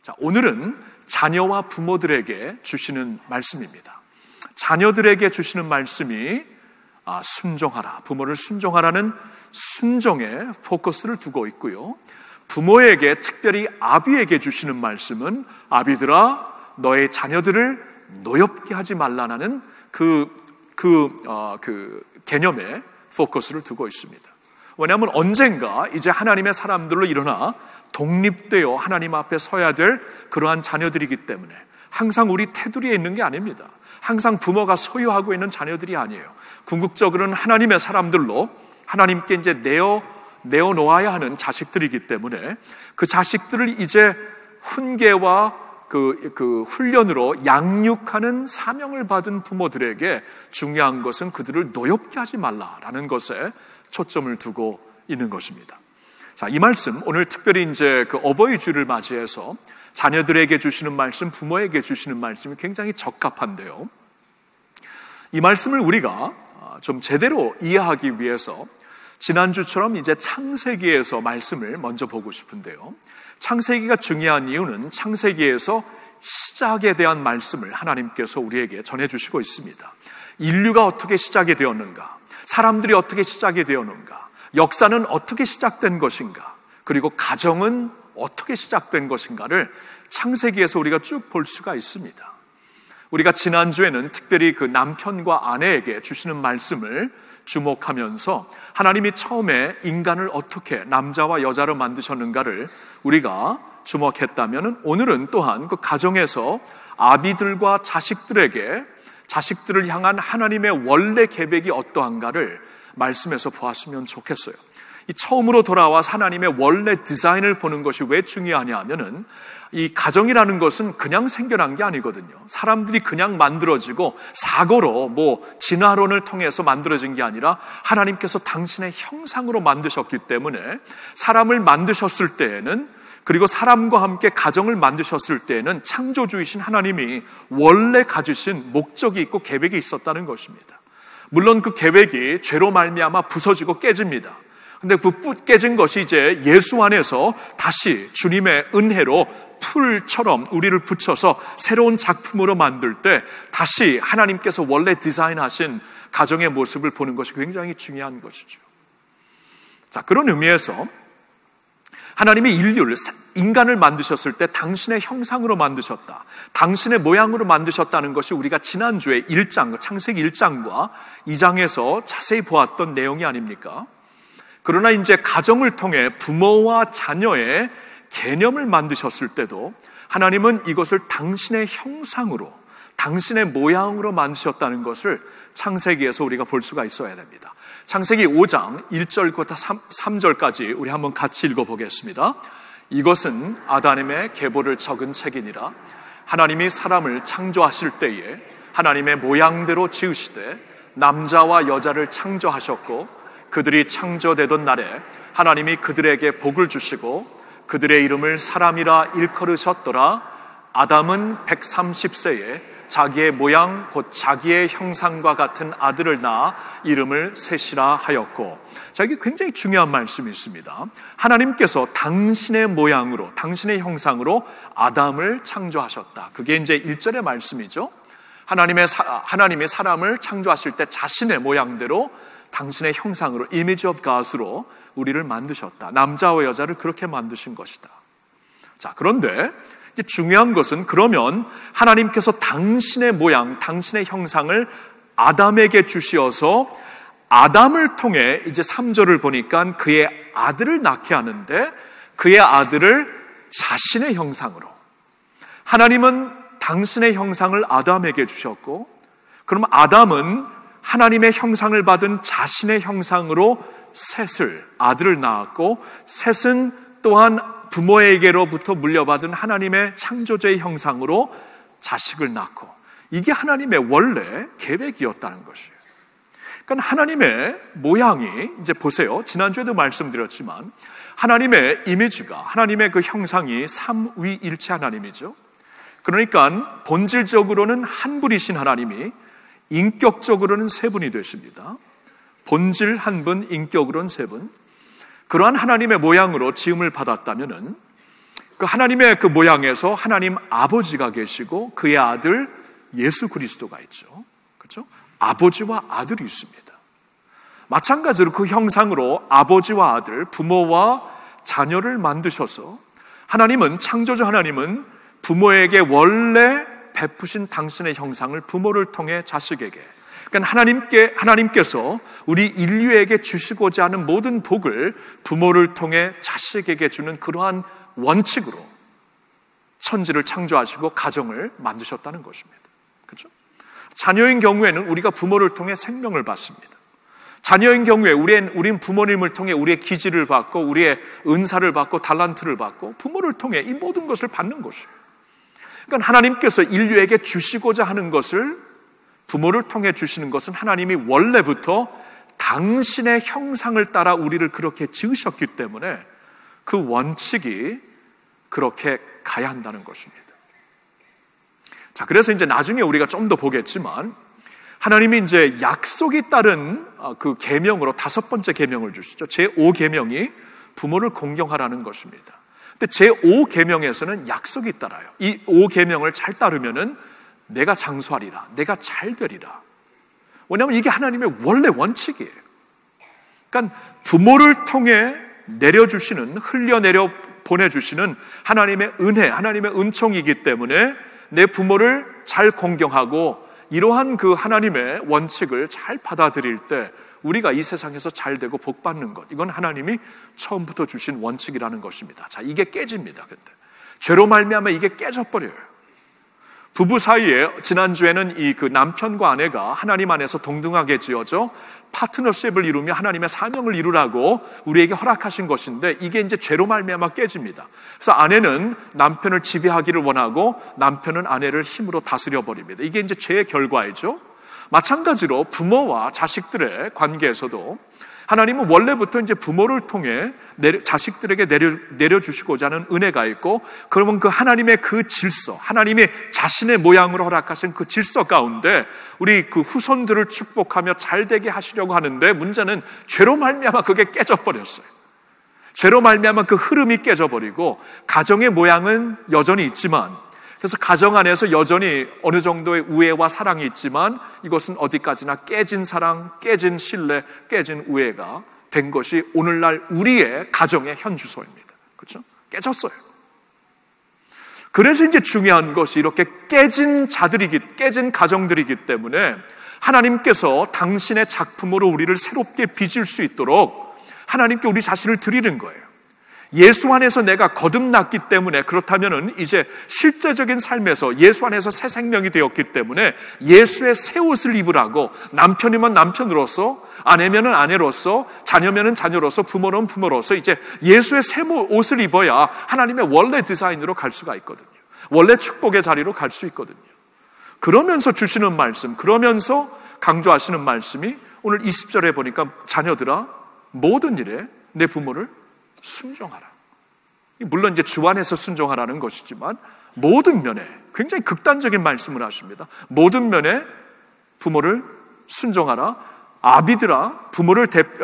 자, 오늘은 자녀와 부모들에게 주시는 말씀입니다. 자녀들에게 주시는 말씀이 순종하라, 부모를 순종하라는 순종에 포커스를 두고 있고요. 부모에게, 특별히 아비에게 주시는 말씀은 아비들아 너의 자녀들을 노엽게 하지 말라는 그 개념에 포커스를 두고 있습니다. 왜냐하면 언젠가 이제 하나님의 사람들로 일어나 독립되어 하나님 앞에 서야 될 그러한 자녀들이기 때문에 항상 우리 테두리에 있는 게 아닙니다. 항상 부모가 소유하고 있는 자녀들이 아니에요. 궁극적으로는 하나님의 사람들로 하나님께 이제 내어놓아야 하는 자식들이기 때문에 그 자식들을 이제 훈계와 그 훈련으로 양육하는 사명을 받은 부모들에게 중요한 것은 그들을 노엽게 하지 말라라는 것에 초점을 두고 있는 것입니다. 자, 이 말씀 오늘 특별히 이제 그 어버이 주를 맞이해서 자녀들에게 주시는 말씀, 부모에게 주시는 말씀이 굉장히 적합한데요. 이 말씀을 우리가 좀 제대로 이해하기 위해서 지난주처럼 이제 창세기에서 말씀을 먼저 보고 싶은데요. 창세기가 중요한 이유는 창세기에서 시작에 대한 말씀을 하나님께서 우리에게 전해주시고 있습니다. 인류가 어떻게 시작이 되었는가? 사람들이 어떻게 시작이 되었는가? 역사는 어떻게 시작된 것인가? 그리고 가정은 어떻게 시작된 것인가를 창세기에서 우리가 쭉 볼 수가 있습니다. 우리가 지난주에는 특별히 그 남편과 아내에게 주시는 말씀을 주목하면서 하나님이 처음에 인간을 어떻게 남자와 여자로 만드셨는가를 우리가 주목했다면 오늘은 또한 그 가정에서 아비들과 자식들을 향한 하나님의 원래 계획이 어떠한가를 말씀에서 보았으면 좋겠어요. 이 처음으로 돌아와 하나님의 원래 디자인을 보는 것이 왜 중요하냐 하면은 이 가정이라는 것은 그냥 생겨난 게 아니거든요. 사람들이 그냥 만들어지고 사고로 진화론을 통해서 만들어진 게 아니라 하나님께서 당신의 형상으로 만드셨기 때문에 사람을 만드셨을 때에는, 그리고 사람과 함께 가정을 만드셨을 때에는 창조주이신 하나님이 원래 가지신 목적이 있고 계획이 있었다는 것입니다. 물론 그 계획이 죄로 말미암아 부서지고 깨집니다. 근데 그 깨진 것이 이제 예수 안에서 다시 주님의 은혜로 풀처럼 우리를 붙여서 새로운 작품으로 만들 때 다시 하나님께서 원래 디자인하신 가정의 모습을 보는 것이 굉장히 중요한 것이죠. 자, 그런 의미에서 하나님이 인간을 만드셨을 때 당신의 형상으로 만드셨다, 당신의 모양으로 만드셨다는 것이 우리가 지난주에 창세기 1장과 2장에서 자세히 보았던 내용이 아닙니까? 그러나 이제 가정을 통해 부모와 자녀의 개념을 만드셨을 때도 하나님은 이것을 당신의 형상으로, 당신의 모양으로 만드셨다는 것을 창세기에서 우리가 볼 수가 있어야 됩니다. 창세기 5장 1절부터 3절까지 우리 한번 같이 읽어보겠습니다. 이것은 아담의 계보를 적은 책이니라. 하나님이 사람을 창조하실 때에 하나님의 모양대로 지으시되 남자와 여자를 창조하셨고 그들이 창조되던 날에 하나님이 그들에게 복을 주시고 그들의 이름을 사람이라 일컬으셨더라. 아담은 130세에 자기의 모양 곧 자기의 형상과 같은 아들을 낳아 이름을 셋이라 하였고. 자, 이게 굉장히 중요한 말씀이 있습니다. 하나님께서 당신의 모양으로, 당신의 형상으로 아담을 창조하셨다. 그게 이제 1절의 말씀이죠. 하나님이 사람을 창조하실 때 자신의 모양대로 당신의 형상으로, image of God으로 우리를 만드셨다. 남자와 여자를 그렇게 만드신 것이다. 자, 그런데 중요한 것은, 그러면 하나님께서 당신의 모양, 당신의 형상을 아담에게 주시어서 아담을 통해 이제 3절을 보니까 그의 아들을 낳게 하는데, 그의 아들을 자신의 형상으로, 하나님은 당신의 형상을 아담에게 주셨고, 그럼 아담은 하나님의 형상을 받은 자신의 형상으로 아들을 낳았고, 셋은 또한 부모에게로부터 물려받은 하나님의 창조주의 형상으로 자식을 낳고, 이게 하나님의 원래 계획이었다는 것이에요. 그러니까 하나님의 모양이, 이제 보세요. 지난주에도 말씀드렸지만 하나님의 이미지가, 하나님의 그 형상이 삼위일체 하나님이죠. 그러니까 본질적으로는 한 분이신 하나님이 인격적으로는 세 분이 되십니다. 본질 한 분, 인격으로는 세 분. 그러한 하나님의 모양으로 지음을 받았다면은 그 하나님의 그 모양에서 하나님 아버지가 계시고 그의 아들 예수 그리스도가 있죠. 그렇죠? 아버지와 아들이 있습니다. 마찬가지로 그 형상으로 아버지와 아들, 부모와 자녀를 만드셔서 하나님은, 창조주 하나님은 부모에게 원래 베푸신 당신의 형상을 부모를 통해 자식에게, 그러니까 하나님께서 우리 인류에게 주시고자 하는 모든 복을 부모를 통해 자식에게 주는 그러한 원칙으로 천지를 창조하시고 가정을 만드셨다는 것입니다. 그렇죠? 자녀인 경우에는 우리가 부모를 통해 생명을 받습니다. 자녀인 경우에 우린 부모님을 통해 우리의 기질을 받고 우리의 은사를 받고 달란트를 받고 부모를 통해 이 모든 것을 받는 것이에요. 그러니까 하나님께서 인류에게 주시고자 하는 것을 부모를 통해 주시는 것은 하나님이 원래부터 당신의 형상을 따라 우리를 그렇게 지으셨기 때문에 그 원칙이 그렇게 가야 한다는 것입니다. 자, 그래서 이제 나중에 우리가 좀 더 보겠지만 하나님이 이제 약속이 따른 그 계명으로 5번째 계명을 주시죠. 제5계명이 부모를 공경하라는 것입니다. 근데 제5계명에서는 약속이 따라요. 이 5계명을 잘 따르면은 내가 장수하리라, 내가 잘 되리라. 왜냐하면 이게 하나님의 원래 원칙이에요. 그러니까 부모를 통해 내려주시는, 흘려내려 보내주시는 하나님의 은혜, 하나님의 은총이기 때문에 내 부모를 잘 공경하고 이러한 그 하나님의 원칙을 잘 받아들일 때 우리가 이 세상에서 잘 되고 복 받는 것, 이건 하나님이 처음부터 주신 원칙이라는 것입니다. 자, 이게 깨집니다. 근데 죄로 말미암아 이게 깨져버려요. 부부 사이에 지난주에는 이 그 남편과 아내가 하나님 안에서 동등하게 지어져 파트너십을 이루며 하나님의 사명을 이루라고 우리에게 허락하신 것인데 이게 이제 죄로 말미암아 깨집니다. 그래서 아내는 남편을 지배하기를 원하고 남편은 아내를 힘으로 다스려 버립니다. 이게 이제 죄의 결과이죠. 마찬가지로 부모와 자식들의 관계에서도 하나님은 원래부터 이제 부모를 통해 자식들에게 내려주시고자 하는 은혜가 있고, 그러면 그 하나님의 그 질서, 하나님의 자신의 모양으로 허락하신 그 질서 가운데 우리 그 후손들을 축복하며 잘되게 하시려고 하는데 문제는 죄로 말미암아 그게 깨져버렸어요. 죄로 말미암아 그 흐름이 깨져버리고 가정의 모양은 여전히 있지만, 그래서 가정 안에서 여전히 어느 정도의 우애와 사랑이 있지만 이것은 어디까지나 깨진 사랑, 깨진 신뢰, 깨진 우애가 된 것이 오늘날 우리의 가정의 현 주소입니다. 그렇죠? 깨졌어요. 그래서 이제 중요한 것이 이렇게 깨진 가정들이기 때문에 하나님께서 당신의 작품으로 우리를 새롭게 빚을 수 있도록 하나님께 우리 자신을 드리는 거예요. 예수 안에서 내가 거듭났기 때문에, 그렇다면은 이제 실제적인 삶에서 예수 안에서 새 생명이 되었기 때문에 예수의 새 옷을 입으라고, 남편이면 남편으로서, 아내면은 아내로서, 자녀면은 자녀로서, 부모는 부모로서 이제 예수의 새 옷을 입어야 하나님의 원래 디자인으로 갈 수가 있거든요. 원래 축복의 자리로 갈 수 있거든요. 그러면서 주시는 말씀, 그러면서 강조하시는 말씀이 오늘 20절에 보니까 자녀들아 모든 일에 내 부모를 순종하라. 물론 이제 주 안에서 순종하라는 것이지만 모든 면에 굉장히 극단적인 말씀을 하십니다. 모든 면에 부모를 순종하라. 아비들아,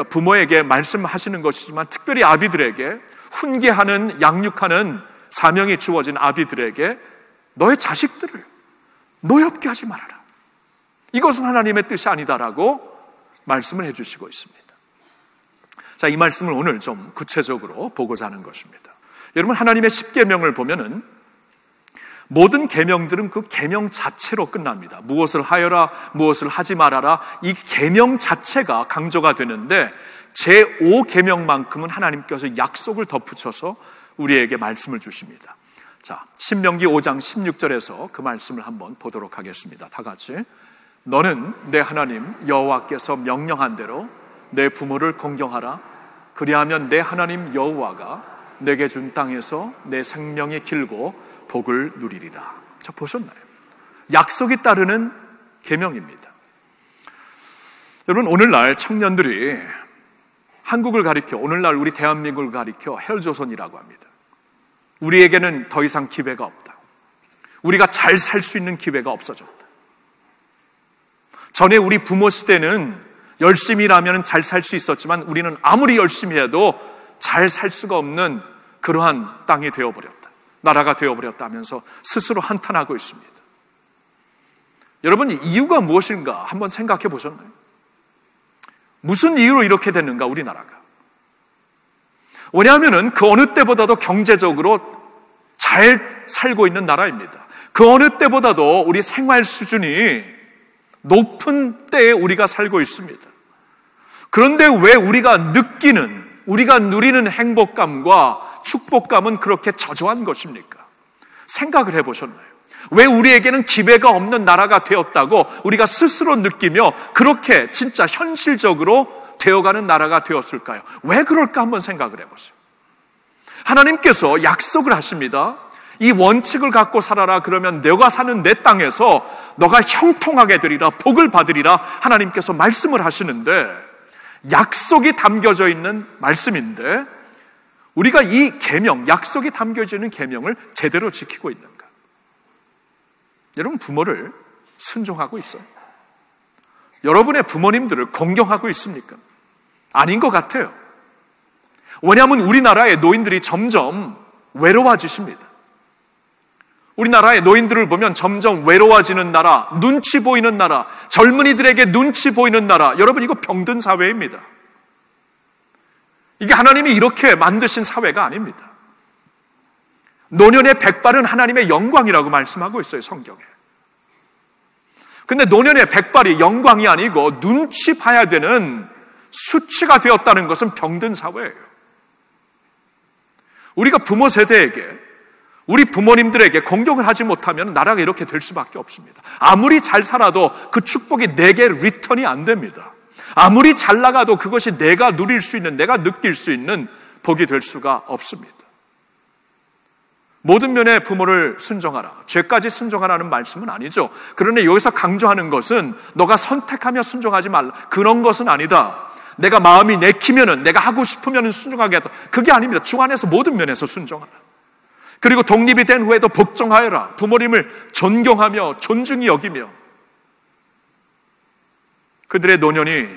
부모에게 말씀하시는 것이지만 특별히 아비들에게, 훈계하는, 양육하는 사명이 주어진 아비들에게 너의 자식들을 노엽게 하지 말아라. 이것은 하나님의 뜻이 아니다라고 말씀을 해주시고 있습니다. 자, 이 말씀을 오늘 좀 구체적으로 보고자 하는 것입니다. 여러분, 하나님의 10계명을 보면은 모든 계명들은 그 계명 자체로 끝납니다. 무엇을 하여라, 무엇을 하지 말아라, 이 계명 자체가 강조가 되는데 제5계명만큼은 하나님께서 약속을 덧붙여서 우리에게 말씀을 주십니다. 자, 신명기 5장 16절에서 그 말씀을 한번 보도록 하겠습니다. 다 같이. 너는 내 하나님 여호와께서 명령한 대로 내 부모를 공경하라. 그리하면 내 하나님 여호와가 내게 준 땅에서 내 생명이 길고 복을 누리리라. 자, 보셨나요? 약속이 따르는 계명입니다. 여러분, 오늘날 청년들이 한국을 가리켜, 오늘날 우리 대한민국을 가리켜 헬조선이라고 합니다. 우리에게는 더 이상 기회가 없다. 우리가 잘 살 수 있는 기회가 없어졌다. 전에 우리 부모 시대는 열심히 일하면 잘 살 수 있었지만 우리는 아무리 열심히 해도 잘 살 수가 없는 그러한 땅이 되어버렸다. 나라가 되어버렸다 하면서 스스로 한탄하고 있습니다. 여러분, 이유가 무엇인가 한번 생각해 보셨나요? 무슨 이유로 이렇게 됐는가, 우리나라가? 왜냐하면 그 어느 때보다도 경제적으로 잘 살고 있는 나라입니다. 그 어느 때보다도 우리 생활 수준이 높은 때에 우리가 살고 있습니다. 그런데 왜 우리가 누리는 행복감과 축복감은 그렇게 저조한 것입니까? 생각을 해보셨나요? 왜 우리에게는 기회가 없는 나라가 되었다고 우리가 스스로 느끼며 그렇게 진짜 현실적으로 되어가는 나라가 되었을까요? 왜 그럴까 한번 생각을 해보세요. 하나님께서 약속을 하십니다. 이 원칙을 갖고 살아라. 그러면 너가 사는 내 땅에서 너가 형통하게 되리라, 복을 받으리라 하나님께서 말씀을 하시는데, 약속이 담겨져 있는 말씀인데 우리가 이 계명, 약속이 담겨져 있는 계명을 제대로 지키고 있는가? 여러분, 부모를 순종하고 있어요? 여러분의 부모님들을 공경하고 있습니까? 아닌 것 같아요. 왜냐하면 우리나라의 노인들이 점점 외로워지십니다. 우리나라의 노인들을 보면 점점 외로워지는 나라, 눈치 보이는 나라, 젊은이들에게 눈치 보이는 나라. 여러분, 이거 병든 사회입니다. 이게 하나님이 이렇게 만드신 사회가 아닙니다. 노년의 백발은 하나님의 영광이라고 말씀하고 있어요, 성경에. 근데 노년의 백발이 영광이 아니고 눈치 봐야 되는 수치가 되었다는 것은 병든 사회예요. 우리가 부모 세대에게, 우리 부모님들에게 공경을 하지 못하면 나라가 이렇게 될 수밖에 없습니다. 아무리 잘 살아도 그 축복이 내게 리턴이 안 됩니다. 아무리 잘 나가도 그것이 내가 누릴 수 있는, 내가 느낄 수 있는 복이 될 수가 없습니다. 모든 면에 부모를 순종하라, 죄까지 순종하라는 말씀은 아니죠. 그러나 여기서 강조하는 것은 너가 선택하며 순종하지 말라, 그런 것은 아니다. 내가 마음이 내키면은, 내가 하고 싶으면 순종하겠다, 그게 아닙니다. 주 안에서 모든 면에서 순종하라. 그리고 독립이 된 후에도 복종하여라. 부모님을 존경하며 존중히 여기며 그들의 노년이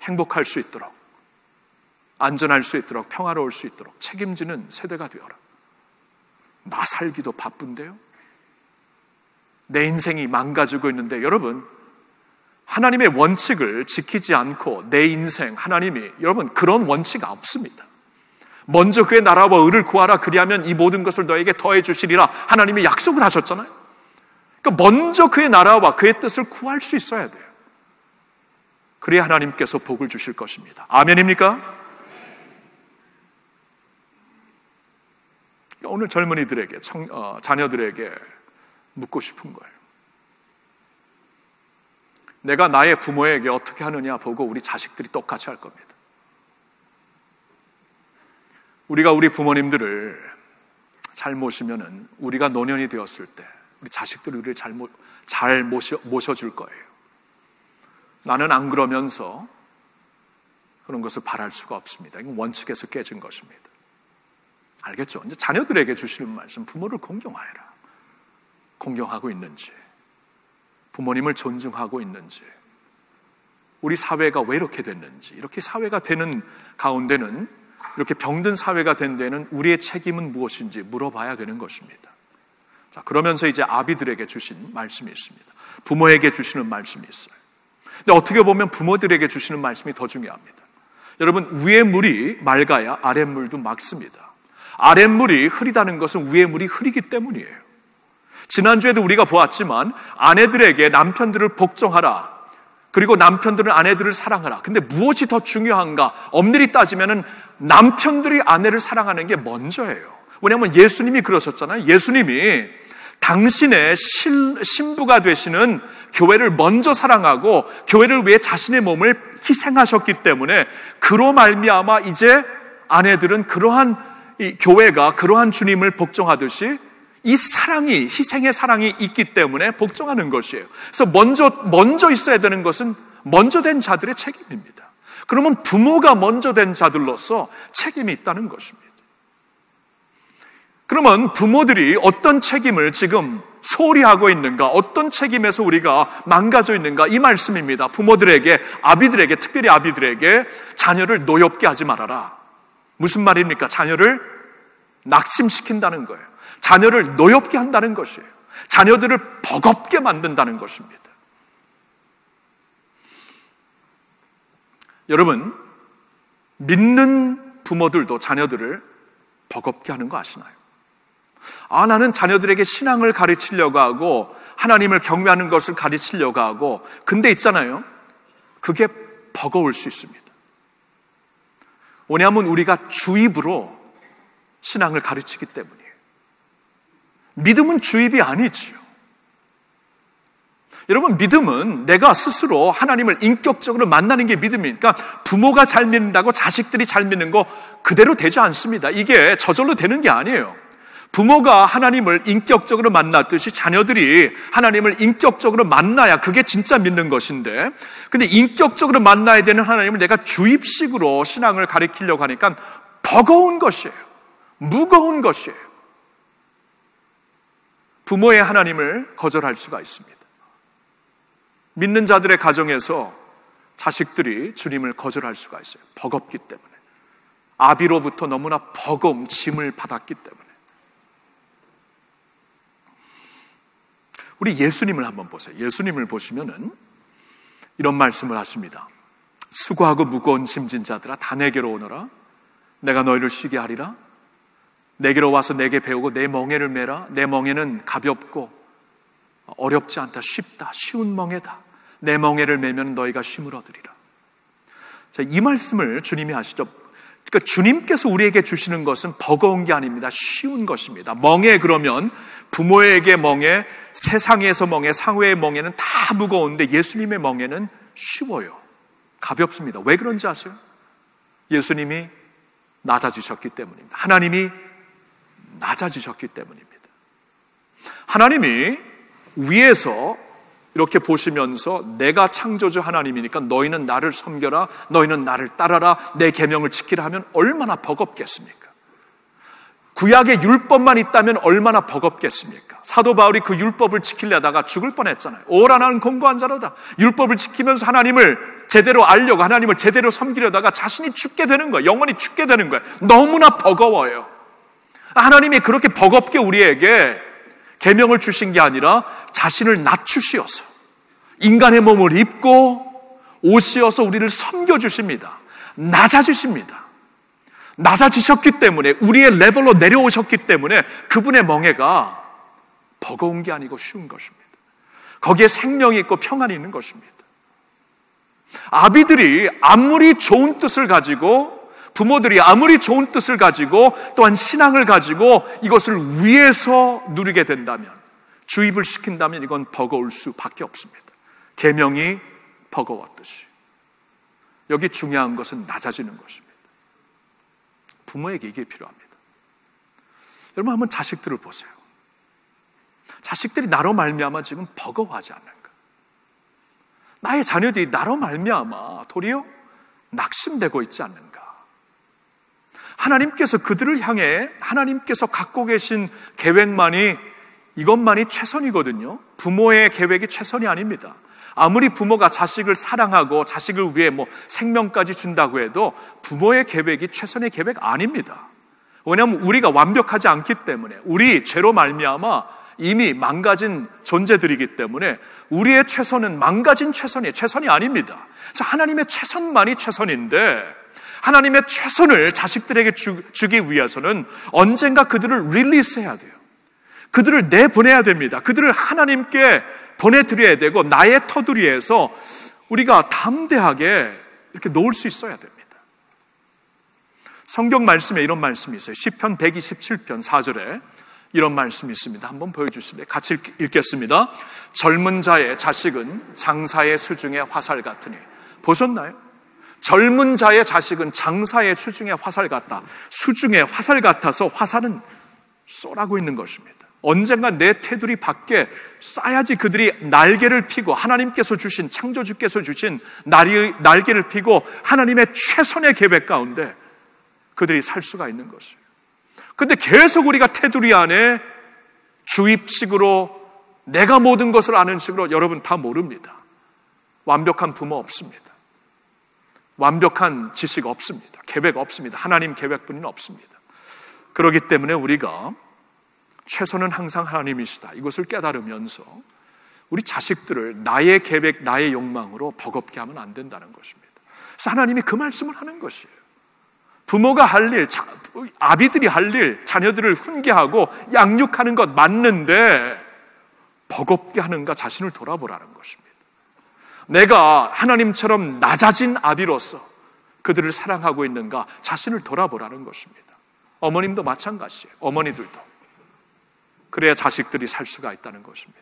행복할 수 있도록, 안전할 수 있도록, 평화로울 수 있도록 책임지는 세대가 되어라. 나 살기도 바쁜데요? 내 인생이 망가지고 있는데, 여러분, 하나님의 원칙을 지키지 않고 내 인생, 하나님이, 여러분, 그런 원칙 없습니다. 먼저 그의 나라와 의를 구하라, 그리하면 이 모든 것을 너에게 더해 주시리라 하나님이 약속을 하셨잖아요. 그러니까 먼저 그의 나라와 그의 뜻을 구할 수 있어야 돼요. 그래야 하나님께서 복을 주실 것입니다. 아멘입니까? 오늘 젊은이들에게, 자녀들에게 묻고 싶은 거예요. 내가 나의 부모에게 어떻게 하느냐 보고 우리 자식들이 똑같이 할 겁니다. 우리가 우리 부모님들을 잘 모시면은 우리가 노년이 되었을 때 우리 자식들이 우리를 잘 모셔줄 거예요. 나는 안 그러면서 그런 것을 바랄 수가 없습니다. 이건 원칙에서 깨진 것입니다. 알겠죠? 이제 자녀들에게 주시는 말씀, 부모를 공경하여라. 공경하고 있는지, 부모님을 존중하고 있는지, 우리 사회가 왜 이렇게 됐는지, 이렇게 사회가 되는 가운데는, 이렇게 병든 사회가 된 데는 우리의 책임은 무엇인지 물어봐야 되는 것입니다. 자, 그러면서 이제 아비들에게 주신 말씀이 있습니다. 부모에게 주시는 말씀이 있어요. 근데 어떻게 보면 부모들에게 주시는 말씀이 더 중요합니다. 여러분, 위의 물이 맑아야 아랫물도 맑습니다. 아랫물이 흐리다는 것은 위의 물이 흐리기 때문이에요. 지난주에도 우리가 보았지만 아내들에게 남편들을 복종하라, 그리고 남편들은 아내들을 사랑하라. 근데 무엇이 더 중요한가? 엄밀히 따지면은 남편들이 아내를 사랑하는 게 먼저예요. 왜냐하면 예수님이 그러셨잖아요. 예수님이 당신의 신부가 되시는 교회를 먼저 사랑하고 교회를 위해 자신의 몸을 희생하셨기 때문에, 그로 말미암아 이제 아내들은 그러한 이 교회가 그러한 주님을 복종하듯이 이 사랑이, 희생의 사랑이 있기 때문에 복종하는 것이에요. 그래서 먼저 있어야 되는 것은 먼저 된 자들의 책임입니다. 그러면 부모가 먼저 된 자들로서 책임이 있다는 것입니다. 그러면 부모들이 어떤 책임을 지금 소홀히 하고 있는가, 어떤 책임에서 우리가 망가져 있는가, 이 말씀입니다. 부모들에게, 아비들에게, 특별히 아비들에게 자녀를 노엽게 하지 말아라. 무슨 말입니까? 자녀를 낙심시킨다는 거예요. 자녀를 노엽게 한다는 것이에요. 자녀들을 버겁게 만든다는 것입니다. 여러분, 믿는 부모들도 자녀들을 버겁게 하는 거 아시나요? 나는 자녀들에게 신앙을 가르치려고 하고 하나님을 경외하는 것을 가르치려고 하고, 근데 있잖아요, 그게 버거울 수 있습니다. 왜냐하면 우리가 주입으로 신앙을 가르치기 때문이에요. 믿음은 주입이 아니지요. 여러분, 믿음은 내가 스스로 하나님을 인격적으로 만나는 게 믿음이니까, 부모가 잘 믿는다고 자식들이 잘 믿는 거 그대로 되지 않습니다. 이게 저절로 되는 게 아니에요. 부모가 하나님을 인격적으로 만났듯이 자녀들이 하나님을 인격적으로 만나야 그게 진짜 믿는 것인데, 근데 인격적으로 만나야 되는 하나님을 내가 주입식으로 신앙을 가르치려고 하니까 버거운 것이에요. 무거운 것이에요. 부모의 하나님을 거절할 수가 있습니다. 믿는 자들의 가정에서 자식들이 주님을 거절할 수가 있어요. 버겁기 때문에. 아비로부터 너무나 버거운 짐을 받았기 때문에. 우리 예수님을 한번 보세요. 예수님을 보시면은 이런 말씀을 하십니다. 수고하고 무거운 짐진 자들아, 다 내게로 오너라. 내가 너희를 쉬게 하리라. 내게로 와서 내게 배우고 내 멍에를 메라. 내 멍에는 가볍고 어렵지 않다. 쉽다. 쉬운 멍에다. 내 멍에를 메면 너희가 쉼을 얻으리라. 자, 이 말씀을 주님이 하시죠. 그러니까 주님께서 우리에게 주시는 것은 버거운 게 아닙니다. 쉬운 것입니다. 멍에, 그러면 부모에게 멍에, 세상에서 멍에, 사회의 멍에는 다 무거운데 예수님의 멍에는 쉬워요. 가볍습니다. 왜 그런지 아세요? 예수님이 낮아지셨기 때문입니다. 하나님이 낮아지셨기 때문입니다. 하나님이 위에서 이렇게 보시면서 내가 창조주 하나님이니까 너희는 나를 섬겨라, 너희는 나를 따라라, 내 계명을 지키라 하면 얼마나 버겁겠습니까? 구약의 율법만 있다면 얼마나 버겁겠습니까? 사도 바울이 그 율법을 지키려다가 죽을 뻔했잖아요. 오라 나는 공고한 자로다. 율법을 지키면서 하나님을 제대로 알려고, 하나님을 제대로 섬기려다가 자신이 죽게 되는 거예요. 영원히 죽게 되는 거예요. 너무나 버거워요. 하나님이 그렇게 버겁게 우리에게 계명을 주신 게 아니라 자신을 낮추시어서 인간의 몸을 입고 오시어서 우리를 섬겨주십니다. 낮아지십니다. 낮아지셨기 때문에, 우리의 레벨로 내려오셨기 때문에 그분의 멍에가 버거운 게 아니고 쉬운 것입니다. 거기에 생명이 있고 평안이 있는 것입니다. 아비들이 아무리 좋은 뜻을 가지고, 부모들이 아무리 좋은 뜻을 가지고, 또한 신앙을 가지고 이것을 위에서 누리게 된다면, 주입을 시킨다면 이건 버거울 수밖에 없습니다. 계명이 버거웠듯이. 여기 중요한 것은 낮아지는 것입니다. 부모에게 이게 필요합니다. 여러분, 한번 자식들을 보세요. 자식들이 나로 말미암아 지금 버거워하지 않는가? 나의 자녀들이 나로 말미암아 도리어 낙심되고 있지 않는가? 하나님께서 그들을 향해 하나님께서 갖고 계신 계획만이, 이것만이 최선이거든요. 부모의 계획이 최선이 아닙니다. 아무리 부모가 자식을 사랑하고 자식을 위해 생명까지 준다고 해도 부모의 계획이 최선의 계획 아닙니다. 왜냐하면 우리가 완벽하지 않기 때문에, 우리 죄로 말미암아 이미 망가진 존재들이기 때문에 우리의 최선은 망가진 최선이에요. 최선이 아닙니다. 그래서 하나님의 최선만이 최선인데, 하나님의 최선을 자식들에게 주기 위해서는 언젠가 그들을 릴리스해야 돼요. 그들을 내보내야 됩니다. 그들을 하나님께 보내드려야 되고, 나의 터두리에서 우리가 담대하게 이렇게 놓을 수 있어야 됩니다. 성경 말씀에 이런 말씀이 있어요. 시편 127편 4절에 이런 말씀이 있습니다. 한번 보여주실래요? 같이 읽겠습니다. 젊은 자의 자식은 장사의 수중의 화살 같으니. 보셨나요? 젊은 자의 자식은 장사의 수중의 화살 같다. 수중의 화살 같아서 화살은 쏘라고 있는 것입니다. 언젠가 내 테두리 밖에 쏴야지 그들이 날개를 피고, 하나님께서 주신, 창조주께서 주신 날개를 피고 하나님의 최선의 계획 가운데 그들이 살 수가 있는 것이에요. 근데 계속 우리가 테두리 안에 주입식으로 내가 모든 것을 아는 식으로 여러분 다 모릅니다. 완벽한 부모 없습니다. 완벽한 지식 없습니다. 계획 없습니다. 하나님 계획뿐이는 없습니다. 그렇기 때문에 우리가 최선은 항상 하나님이시다, 이것을 깨달으면서 우리 자식들을 나의 계획, 나의 욕망으로 버겁게 하면 안 된다는 것입니다. 그래서 하나님이 그 말씀을 하는 것이에요. 부모가 할 일, 아비들이 할 일, 자녀들을 훈계하고 양육하는 것 맞는데 버겁게 하는가 자신을 돌아보라는 것입니다. 내가 하나님처럼 낮아진 아비로서 그들을 사랑하고 있는가 자신을 돌아보라는 것입니다. 어머님도 마찬가지예요. 어머니들도. 그래야 자식들이 살 수가 있다는 것입니다.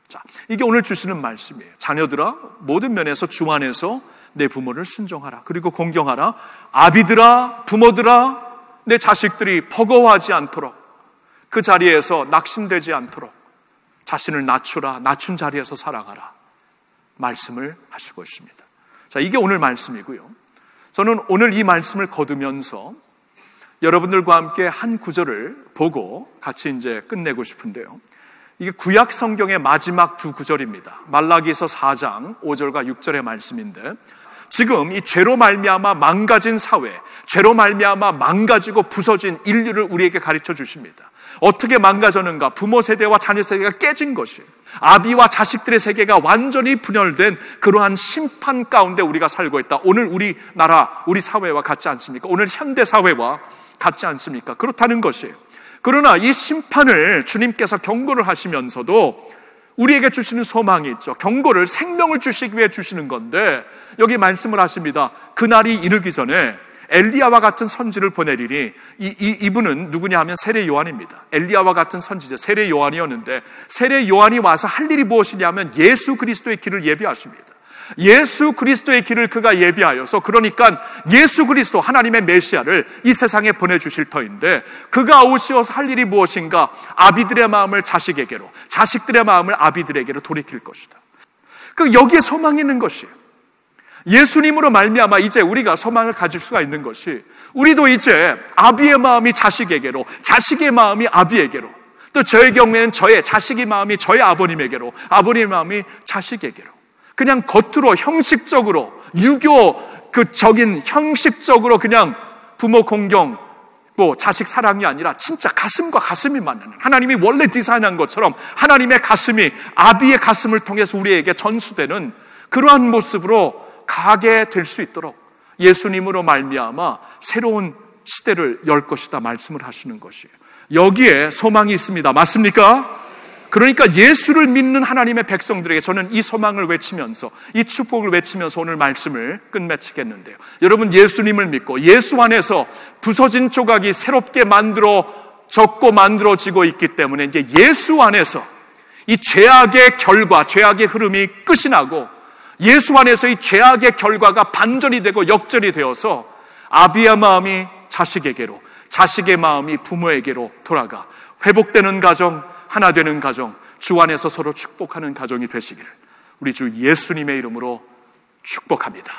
자, 이게 오늘 주시는 말씀이에요. 자녀들아, 모든 면에서 주 안에서 내 부모를 순종하라. 그리고 공경하라. 아비들아, 부모들아, 내 자식들이 버거워하지 않도록, 그 자리에서 낙심되지 않도록 자신을 낮추라. 낮춘 자리에서 사랑하라. 말씀을 하시고 있습니다. 자, 이게 오늘 말씀이고요. 저는 오늘 이 말씀을 거두면서 여러분들과 함께 한 구절을 보고 같이 이제 끝내고 싶은데요. 이게 구약 성경의 마지막 두 구절입니다. 말라기서 4장 5절과 6절의 말씀인데, 지금 이 죄로 말미암아 망가진 사회, 죄로 말미암아 망가지고 부서진 인류를 우리에게 가르쳐 주십니다. 어떻게 망가졌는가? 부모 세대와 자녀 세대가 깨진 것이에요. 아비와 자식들의 세계가 완전히 분열된 그러한 심판 가운데 우리가 살고 있다. 오늘 우리나라, 우리 사회와 같지 않습니까? 오늘 현대 사회와 같지 않습니까? 그렇다는 것이에요. 그러나 이 심판을 주님께서 경고를 하시면서도 우리에게 주시는 소망이 있죠. 경고를, 생명을 주시기 위해 주시는 건데 여기 말씀을 하십니다. 그날이 이르기 전에 엘리야와 같은 선지를 보내리니, 이분은 누구냐 하면 세례 요한입니다. 엘리야와 같은 선지자 세례 요한이었는데, 세례 요한이 와서 할 일이 무엇이냐면 예수 그리스도의 길을 예비하십니다. 예수 그리스도의 길을 그가 예비하여서, 그러니까 예수 그리스도 하나님의 메시아를 이 세상에 보내주실 터인데, 그가 오시어서 할 일이 무엇인가? 아비들의 마음을 자식에게로, 자식들의 마음을 아비들에게로 돌이킬 것이다. 여기에 소망이 있는 것이에요. 예수님으로 말미암아 이제 우리가 소망을 가질 수가 있는 것이, 우리도 이제 아비의 마음이 자식에게로, 자식의 마음이 아비에게로, 또 저의 경우에는 저의 자식의 마음이 저의 아버님에게로, 아버님의 마음이 자식에게로, 그냥 겉으로 형식적으로 유교적인 형식적으로 그냥 부모 공경, 자식 사랑이 아니라 진짜 가슴과 가슴이 만나는, 하나님이 원래 디자인한 것처럼 하나님의 가슴이 아비의 가슴을 통해서 우리에게 전수되는 그러한 모습으로 가게 될 수 있도록 예수님으로 말미암아 새로운 시대를 열 것이다 말씀을 하시는 것이에요. 여기에 소망이 있습니다. 맞습니까? 그러니까 예수를 믿는 하나님의 백성들에게 저는 이 소망을 외치면서, 이 축복을 외치면서 오늘 말씀을 끝맺히겠는데요. 여러분, 예수님을 믿고 예수 안에서 부서진 조각이 새롭게 만들어졌고 만들어지고 있기 때문에 이제 예수 안에서 이 죄악의 결과, 죄악의 흐름이 끝이 나고, 예수 안에서 이 죄악의 결과가 반전이 되고 역전이 되어서 아비의 마음이 자식에게로, 자식의 마음이 부모에게로 돌아가 회복되는 가정, 하나 되는 가정, 주 안에서 서로 축복하는 가정이 되시기를 우리 주 예수님의 이름으로 축복합니다.